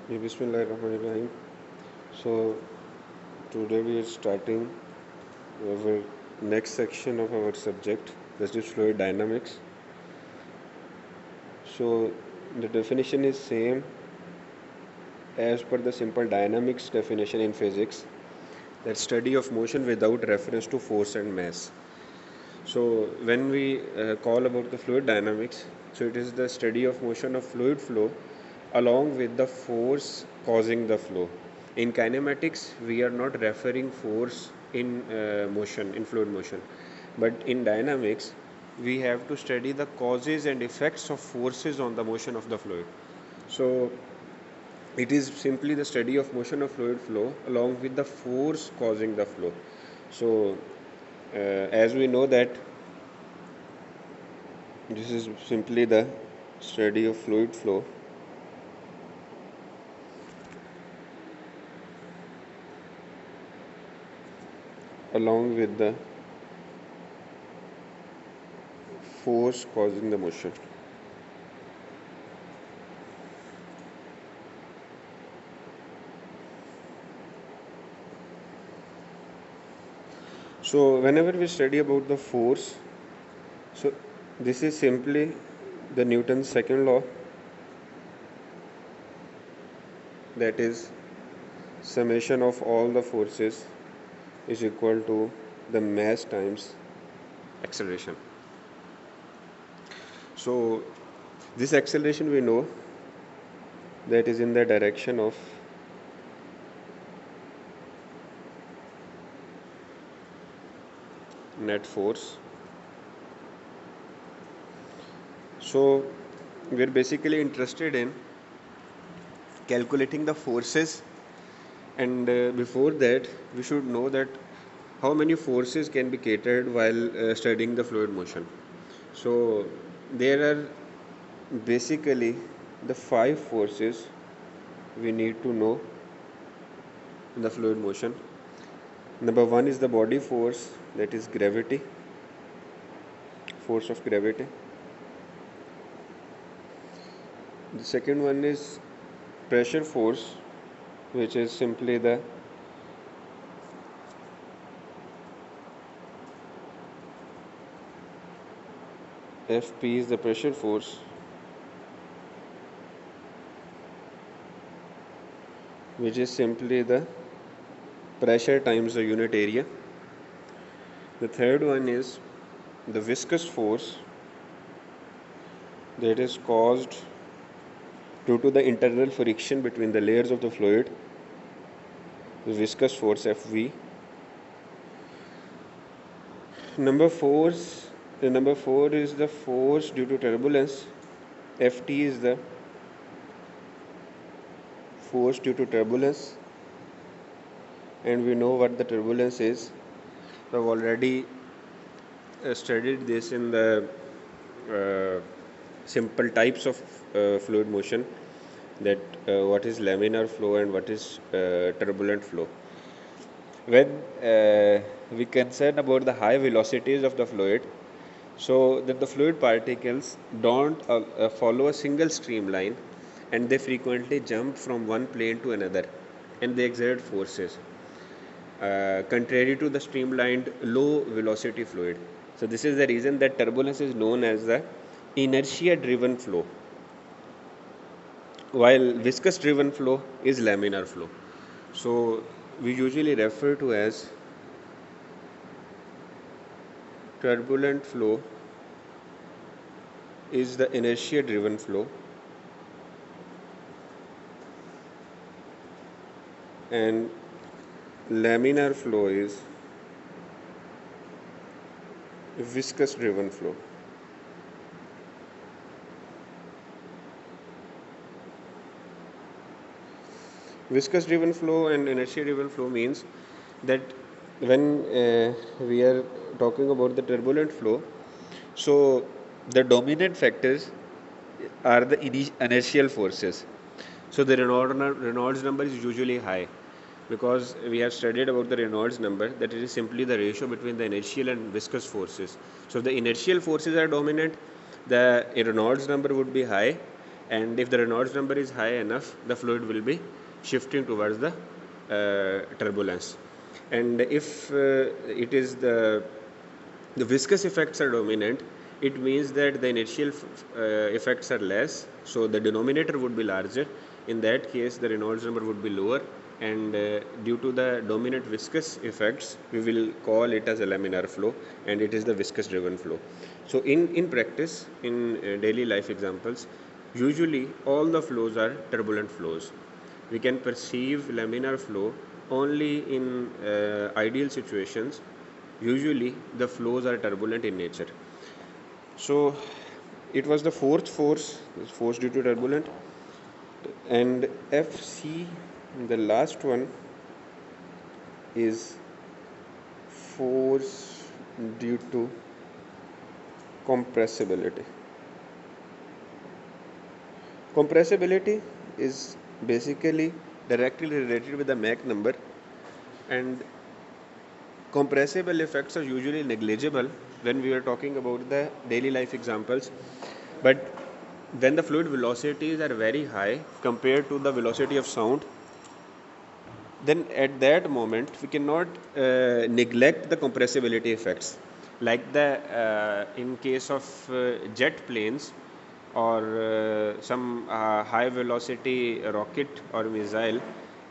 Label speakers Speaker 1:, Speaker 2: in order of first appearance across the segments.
Speaker 1: Bismillahirrahmanirrahim. So today we are starting our next section of our subject, that is fluid dynamics. So the definition is same as per the simple dynamics definition in physics, that study of motion without reference to force and mass. So when we call about the fluid dynamics, so it is the study of motion of fluid flow along with the force causing the flow. In kinematics, we are not referring force in motion, in fluid motion, but in dynamics, we have to study the causes and effects of forces on the motion of the fluid. So it is simply the study of motion of fluid flow along with the force causing the flow. So as we know that this is simply the study of fluid flow along with the force causing the motion. So whenever we study about the force, so this is simply the Newton's second law, that is summation of all the forces is equal to the mass times acceleration. So this acceleration we know that is in the direction of net force. So we are basically interested in calculating the forces, and before that we should know that how many forces can be catered while studying the fluid motion. So there are basically the 5 forces we need to know in the fluid motion. Number 1 is the body force, that is gravity, force of gravity. The second one is pressure force, which is simply the Fp is the pressure force, which is simply the pressure times the unit area. The third one is the viscous force, that is caused due to the internal friction between the layers of the fluid, the viscous force Fv. Number 4 is the force due to turbulence. Ft is the force due to turbulence, and we know what the turbulence is. We have already studied this in the uh, simple types of fluid motion, that what is laminar flow and what is turbulent flow. when we concern about the high velocities of the fluid, so that the fluid particles don't follow a single streamline, and they frequently jump from one plane to another, and they exert forces contrary to the streamlined low velocity fluid. So this is the reason that turbulence is known as the inertia driven flow, while viscous driven flow is laminar flow. So we usually refer to as turbulent flow is the inertia driven flow, and laminar flow is viscous driven flow. Viscous driven flow and inertia driven flow means that when we are talking about the turbulent flow, so the dominant factors are the inertial forces. So the Reynolds number is usually high, because we have studied about the Reynolds number, that it is simply the ratio between the inertial and viscous forces. So if the inertial forces are dominant, the Reynolds number would be high, and if the Reynolds number is high enough, the fluid will be shifting towards the turbulence. And if it is the viscous effects are dominant, it means that the inertial effects are less, so the denominator would be larger. In that case, the Reynolds number would be lower, and due to the dominant viscous effects, we will call it as a laminar flow, and it is the viscous driven flow. So in practice, in daily life examples, usually all the flows are turbulent flows. We can perceive laminar flow only in ideal situations. Usually the flows are turbulent in nature. So it was the fourth force due to turbulent, and FC, the last one, is force due to compressibility. Compressibility is basically directly related with the Mach number, and compressible effects are usually negligible when we are talking about the daily life examples. But when the fluid velocities are very high compared to the velocity of sound, then at that moment we cannot neglect the compressibility effects, like the in case of jet planes, or some high velocity rocket or missile.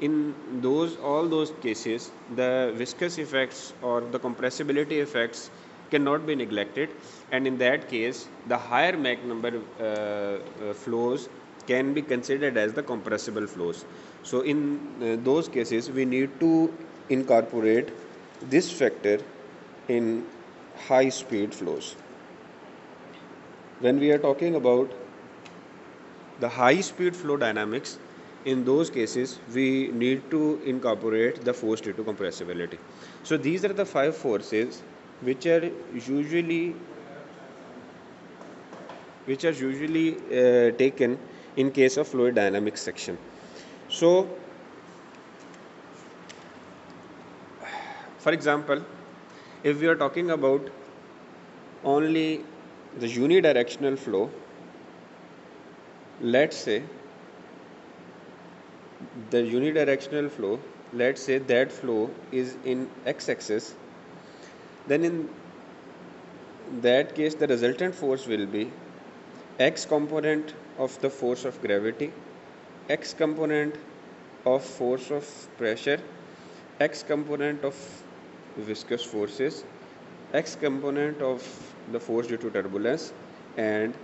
Speaker 1: In all those cases, the viscous effects or the compressibility effects cannot be neglected, and in that case the higher Mach number flows can be considered as the compressible flows. So in those cases we need to incorporate this factor in high speed flows. When we are talking about the high speed flow dynamics, in those cases we need to incorporate the force due to compressibility. So these are the 5 forces which are usually taken in case of fluid dynamics section. So for example, if we are talking about only the unidirectional flow, let's say that flow is in x-axis, then in that case the resultant force will be x component of the force of gravity, x component of force of pressure, x component of viscous forces, x component of the force due to turbulence, and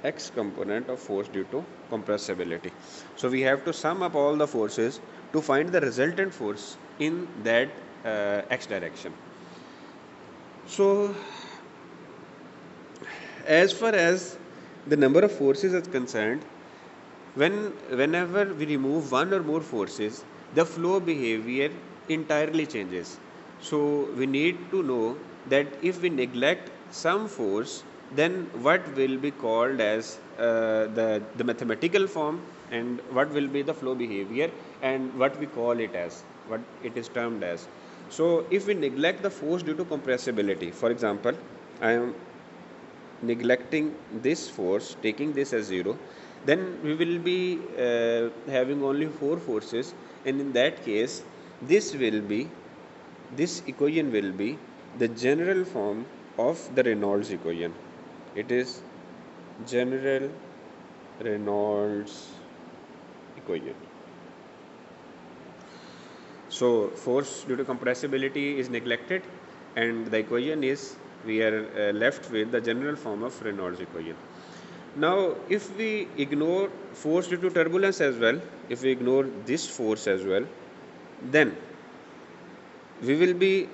Speaker 1: x component of force due to compressibility. So we have to sum up all the forces to find the resultant force in that x direction. So as far as the number of forces is concerned, whenever we remove one or more forces, the flow behavior entirely changes. So we need to know that if we neglect some force, then what will be called as the mathematical form, and what will be the flow behavior, and what we call it as. what it is termed as. So if we neglect the force due to compressibility, for example, I am neglecting this force, taking this as 0, then we will be having only 4 forces, and in that case this equation will be the general form of the Reynolds equation. It is general Reynolds equation. So force due to compressibility is neglected, and the equation is, we are left with the general form of Reynolds equation. Now, if we ignore force due to turbulence as well, if we ignore this force as well, then we will be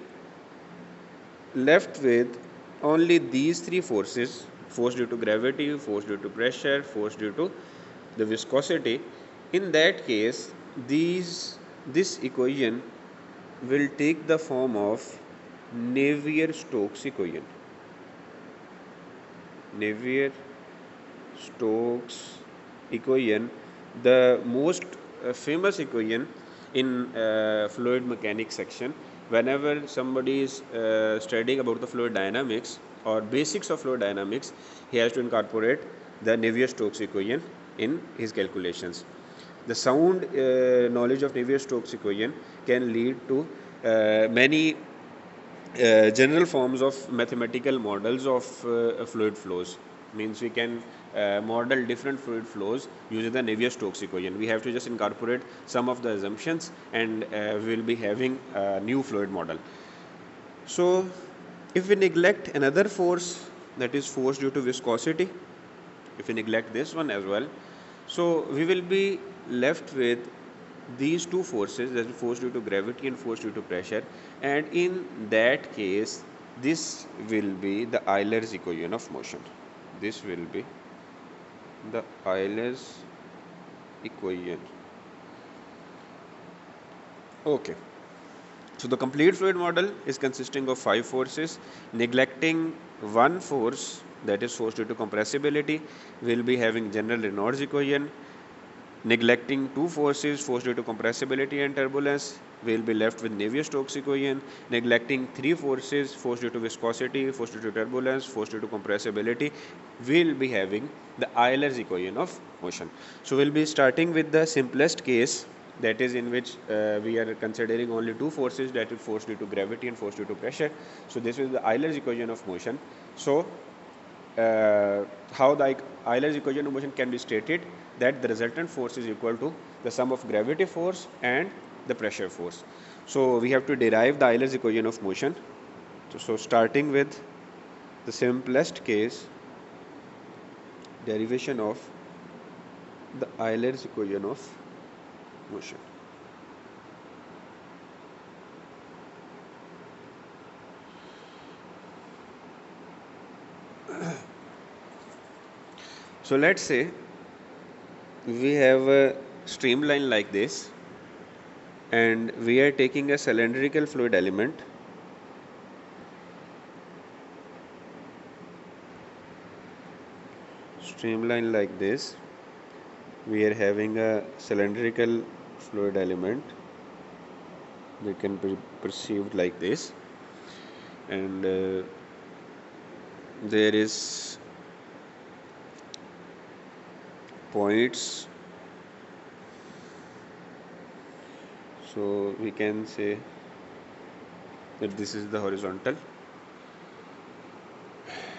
Speaker 1: left with only these 3 forces: force due to gravity, force due to pressure, force due to the viscosity. In that case, this equation will take the form of Navier-Stokes equation. Navier-Stokes equation, the most famous equation in fluid mechanics section. Whenever somebody is studying about the fluid dynamics or basics of fluid dynamics, he has to incorporate the Navier-Stokes equation in his calculations. The sound knowledge of Navier-Stokes equation can lead to many general forms of mathematical models of fluid flows. Means we can model different fluid flows using the Navier-Stokes equation. We have to just incorporate some of the assumptions, and we will be having a new fluid model. So if we neglect another force, that is force due to viscosity, if we neglect this one as well, so we will be left with these 2 forces, that is force due to gravity and force due to pressure, and in that case this will be the Euler's equation of motion. This will be the Euler's equation. Okay. So the complete fluid model is consisting of 5 forces. Neglecting one force, that is force due to compressibility, will be having general Reynolds equation. Neglecting 2 forces, force due to compressibility and turbulence, we will be left with Navier-Stokes equation. Neglecting 3 forces, force due to viscosity, force due to turbulence, force due to compressibility, we will be having the Euler's equation of motion. So we will be starting with the simplest case, that is in which we are considering only 2 forces, that is force due to gravity and force due to pressure. So this is the Euler's equation of motion. So how the Euler's equation of motion can be stated, that the resultant force is equal to the sum of gravity force and the pressure force. So we have to derive the Euler's equation of motion. So starting with the simplest case, derivation of the Euler's equation of motion. So let's say we have a streamline like this, and we are taking a cylindrical fluid element, streamline like this. We are having a cylindrical fluid element, they can be perceived like this, and there is points. So we can say that this is the horizontal,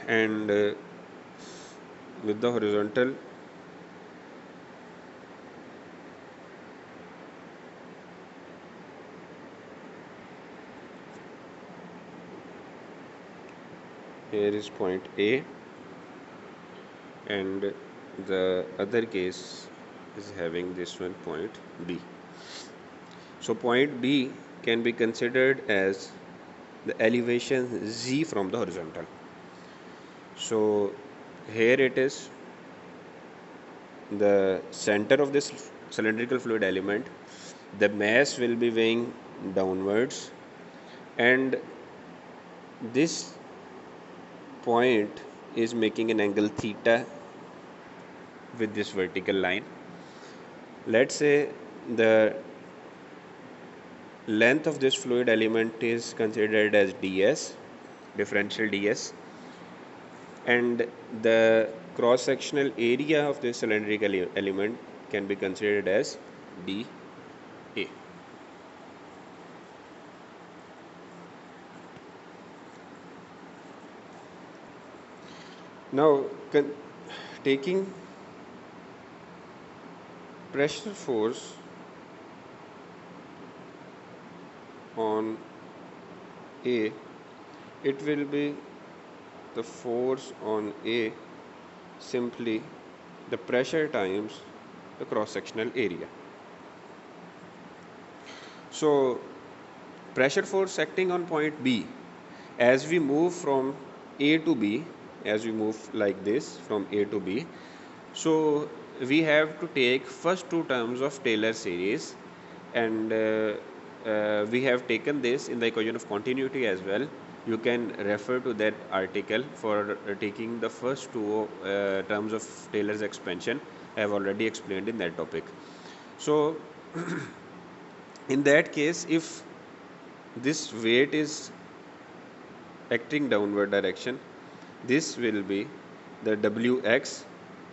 Speaker 1: and with the horizontal here is point A, and the other case is having this one, point B. So point B can be considered as the elevation Z from the horizontal. So here it is the center of this cylindrical fluid element. The mass will be weighing downwards, and this point is making an angle theta with this vertical line. Let's say the length of this fluid element is considered as ds, differential ds, and the cross-sectional area of this cylindrical element can be considered as dA. Now, taking pressure force on A, it will be the force on A simply the pressure times the cross-sectional area. So, pressure force acting on point B, as we move from A to B, as we move like this from A to B, so we have to take first two terms of Taylor series, and we have taken this in the equation of continuity as well. You can refer to that article for taking the first two terms of Taylor's expansion. I have already explained in that topic. So in that case, if this weight is acting downward direction, this will be the Wx,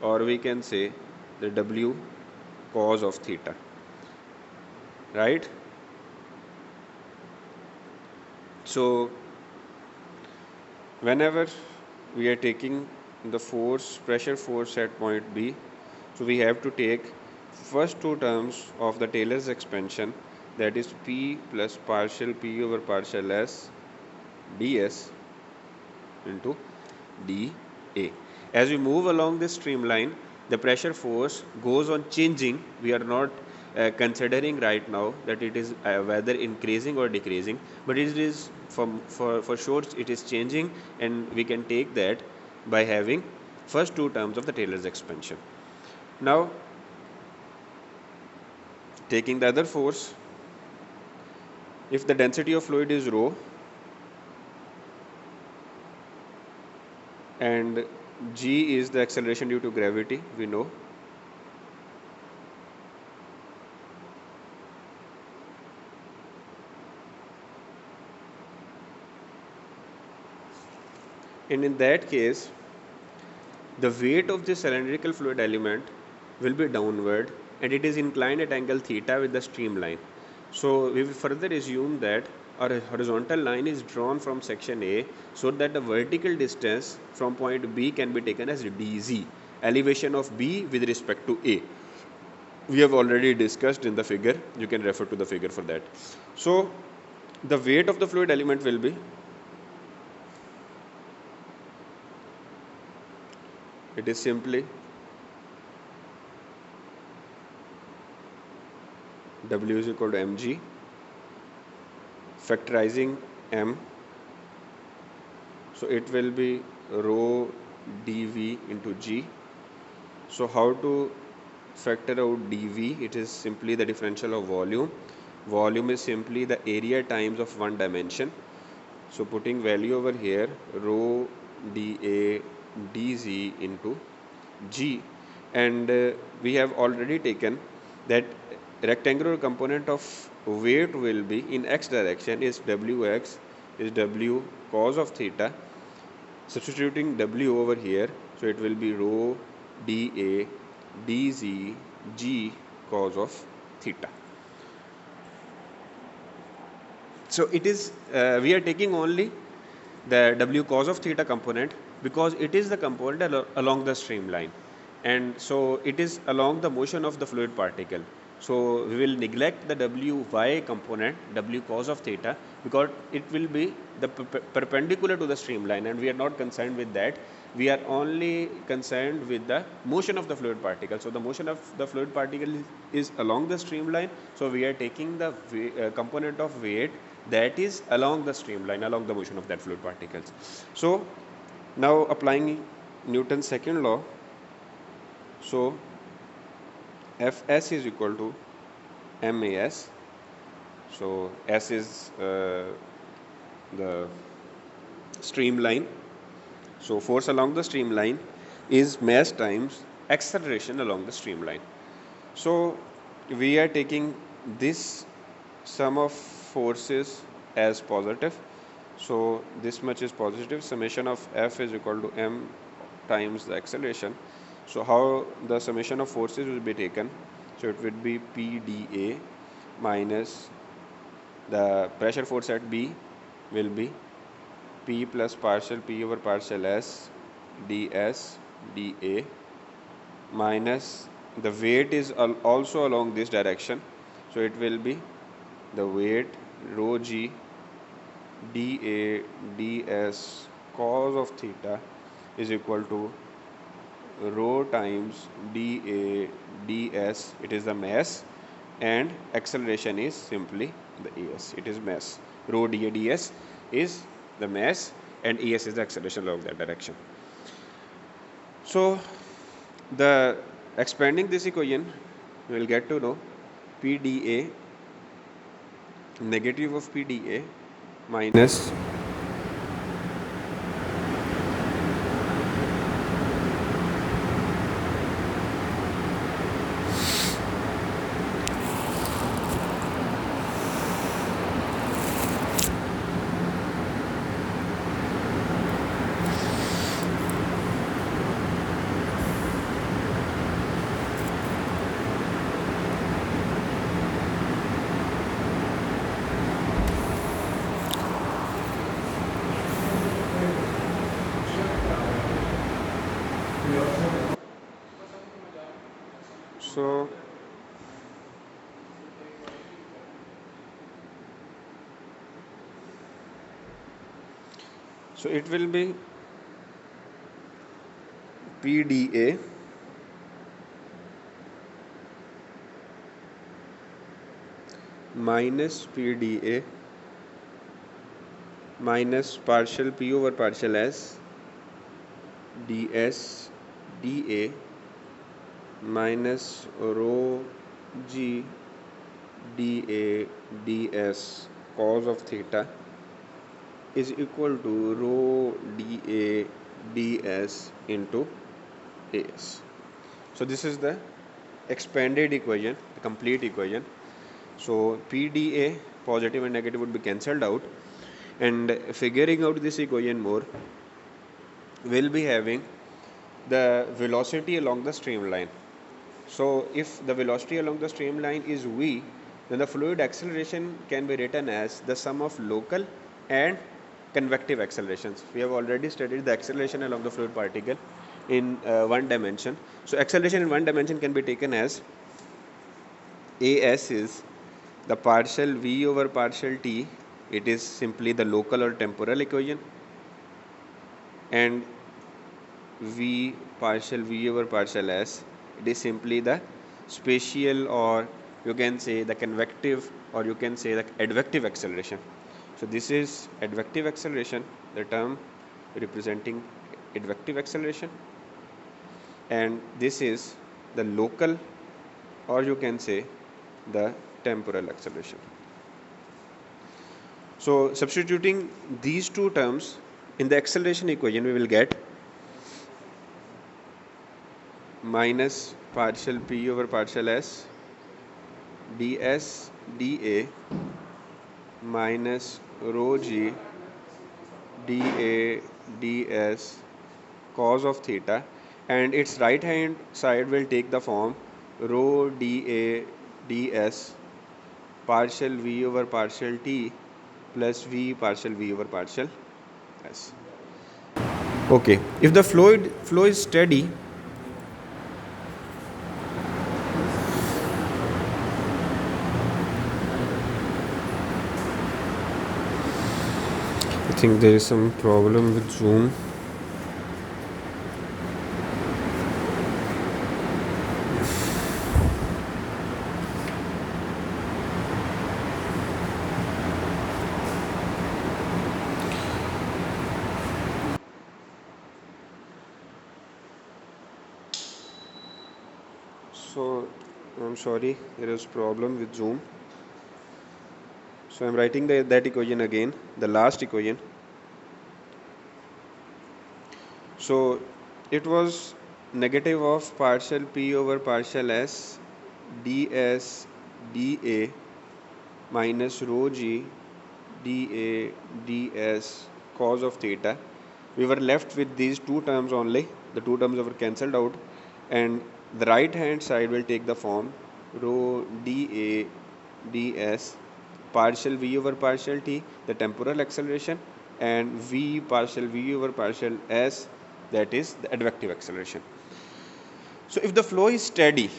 Speaker 1: or we can say the W cos of theta, right? So whenever we are taking the pressure force at point B, so we have to take first two terms of the Taylor's expansion, that is P plus partial P over partial S ds into dA. As we move along this streamline, the pressure force goes on changing. We are not considering right now that it is whether increasing or decreasing, but it is for sure it is changing, and we can take that by having first two terms of the Taylor's expansion. Now, taking the other force, if the density of fluid is rho and g is the acceleration due to gravity, we know. And in that case, the weight of this cylindrical fluid element will be downward, and it is inclined at angle theta with the streamline. So we will further assume that our horizontal line is drawn from section A, so that the vertical distance from point B can be taken as dz, elevation of B with respect to A. We have already discussed in the figure. You can refer to the figure for that. So the weight of the fluid element will be, it is simply W is equal to mg, factorizing m, so it will be rho dV into g. So how to factor out dV? It is simply the differential of volume. Volume is simply the area times of one dimension. So putting value over here, rho dA dz into g, and we have already taken that rectangular component of weight will be in x direction is Wx is W cos of theta. Substituting W over here, so it will be rho dA dz g cos of theta. So it is we are taking only the W cos of theta component because it is the component along the streamline, and so it is along the motion of the fluid particle. So we will neglect the Wy component, W cos of theta, because it will be the perpendicular to the streamline, and we are not concerned with that. We are only concerned with the motion of the fluid particle. So the motion of the fluid particle is along the streamline. So we are taking the component of weight that is along the streamline, along the motion of that fluid particles. So now applying Newton's second law, so Fs is equal to MAS. So S is the streamline. So force along the streamline is mass times acceleration along the streamline. So we are taking this sum of forces as positive. So this much is positive. Summation of F is equal to m times the acceleration. So how the summation of forces will be taken? So it would be PdA minus the pressure force at B will be P plus partial P over partial S ds dA minus the weight is also along this direction. So it will be the weight rho g dA ds cos of theta is equal to rho times dA ds. It is the mass, and acceleration is simply the as. It is mass. Rho dA ds is the mass, and as is the acceleration along that direction. So the expanding this equation, we will get to know PdA, negative of PdA minus so it will be PdA minus PdA minus partial P over partial S ds dA minus rho g dA ds cos of theta is equal to rho dA ds into as. So this is the expanded equation, the complete equation. So PdA, positive and negative, would be cancelled out, and figuring out this equation more, we'll be having the velocity along the streamline. So if the velocity along the streamline is v, then the fluid acceleration can be written as the sum of local and convective accelerations. We have already studied the acceleration along the fluid particle in one dimension. So acceleration in one dimension can be taken as as is the partial v over partial t. It is simply the local or temporal equation, and v partial v over partial s, it is simply the spatial, or you can say the convective, or you can say the advective acceleration. So this is advective acceleration, the term representing advective acceleration, and this is the local, or you can say the temporal acceleration. So substituting these two terms in the acceleration equation, we will get minus partial P over partial S ds dA minus rho g dA ds cos of theta, and its right hand side will take the form rho dA ds partial v over partial t plus v partial v over partial s. Okay, if the flow is steady, I think there is some problem with Zoom. So I'm sorry, there is problem with Zoom. So I'm writing that equation again, the last equation. So it was negative of partial P over partial S ds dA minus rho g dA ds cos of theta. We were left with these two terms only. The two terms were cancelled out, and the right hand side will take the form rho dA ds partial v over partial t, the temporal acceleration, and v partial v over partial s, that is the advective acceleration. So if the flow is steady,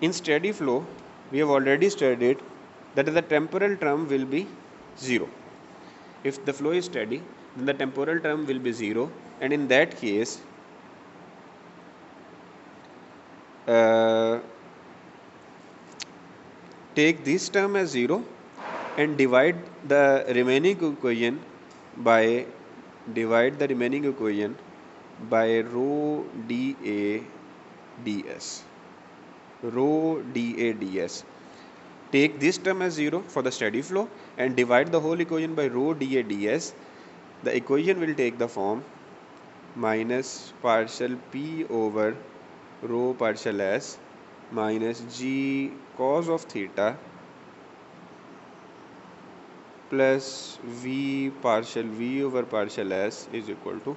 Speaker 1: in steady flow, we have already studied that the temporal term will be 0. If the flow is steady, then the temporal term will be 0, and in that case, take this term as 0 and divide the remaining equation by rho dA ds. Rho dA ds. Take this term as 0 for the steady flow and divide the whole equation by rho dA ds. The equation will take the form minus partial p over rho partial s minus g cos of theta plus v partial v over partial s is equal to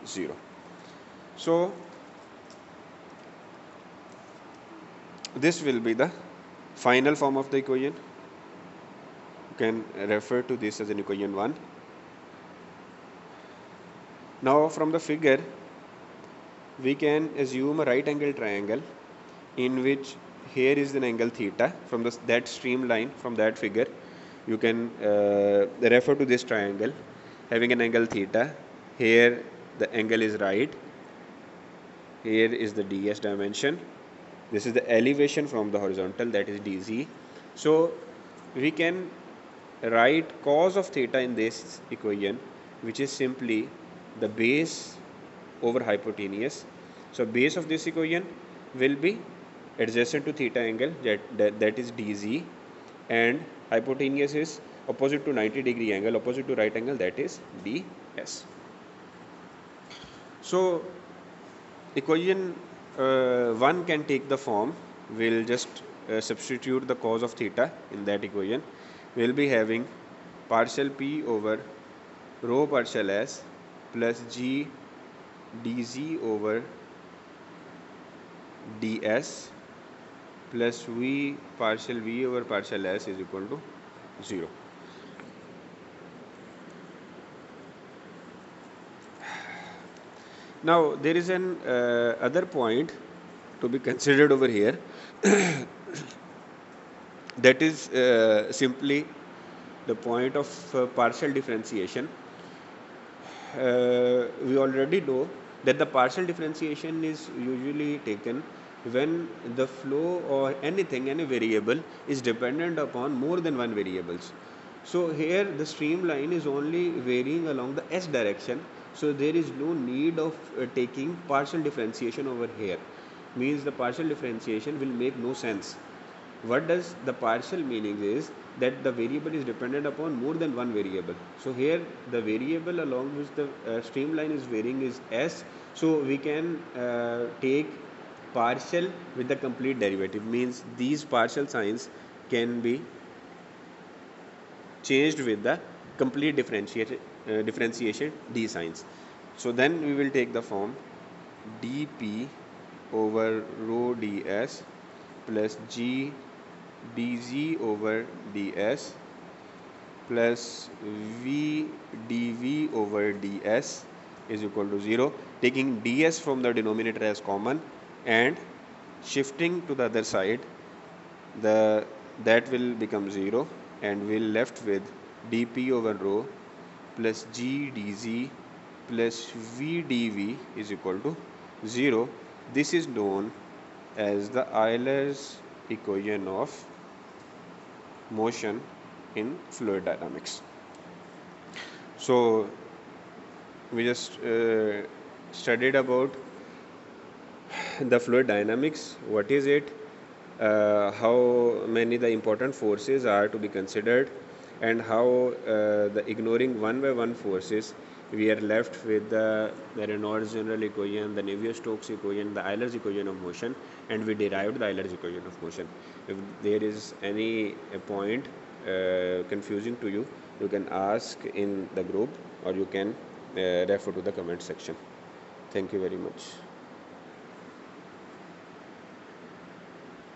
Speaker 1: 0. So this will be the final form of the equation. You can refer to this as an equation 1. Now from the figure, we can assume a right angle triangle in which here is an angle theta from that streamline from that figure. You can refer to this triangle having an angle theta. Here the angle is right. Here is the ds dimension. This is the elevation from the horizontal, that is dz. So we can write cos of theta in this equation, which is simply the base over hypotenuse. So base of this equation will be adjacent to theta angle, that is dz, and hypotenuse is opposite to 90-degree angle, opposite to right angle, that is ds. So equation 1 can take the form, we'll just substitute the cos of theta in that equation. We'll be having partial p over rho partial s plus g dz over ds plus v partial v over partial s is equal to 0. Now there is an other point to be considered over here that is simply the point of partial differentiation. We already know that the partial differentiation is usually taken when the flow or any variable is dependent upon more than one variables. So here the streamline is only varying along the s direction, so there is no need of taking partial differentiation over here. Means the partial differentiation will make no sense. What does the partial meaning is that the variable is dependent upon more than one variable. So here the variable along which the streamline is varying is s, so we can take partial with the complete derivative. Means these partial signs can be changed with the complete differentiation d signs. So then we will take the form dp over rho ds plus g dz over ds plus v dv over ds is equal to 0, taking ds from the denominator as common and shifting to the other side, that will become 0, and we'll left with dp over rho plus g dz plus v dv is equal to 0. This is known as the Euler's equation of motion in fluid dynamics. So we just studied about the fluid dynamics, what is it, how many the important forces are to be considered, and how the ignoring one by one forces we are left with the Reynolds general equation, the Navier-Stokes equation, the Euler's equation of motion, and we derived the Euler's equation of motion. If there is any point confusing to you, you can ask in the group or you can refer to the comment section. Thank you very much.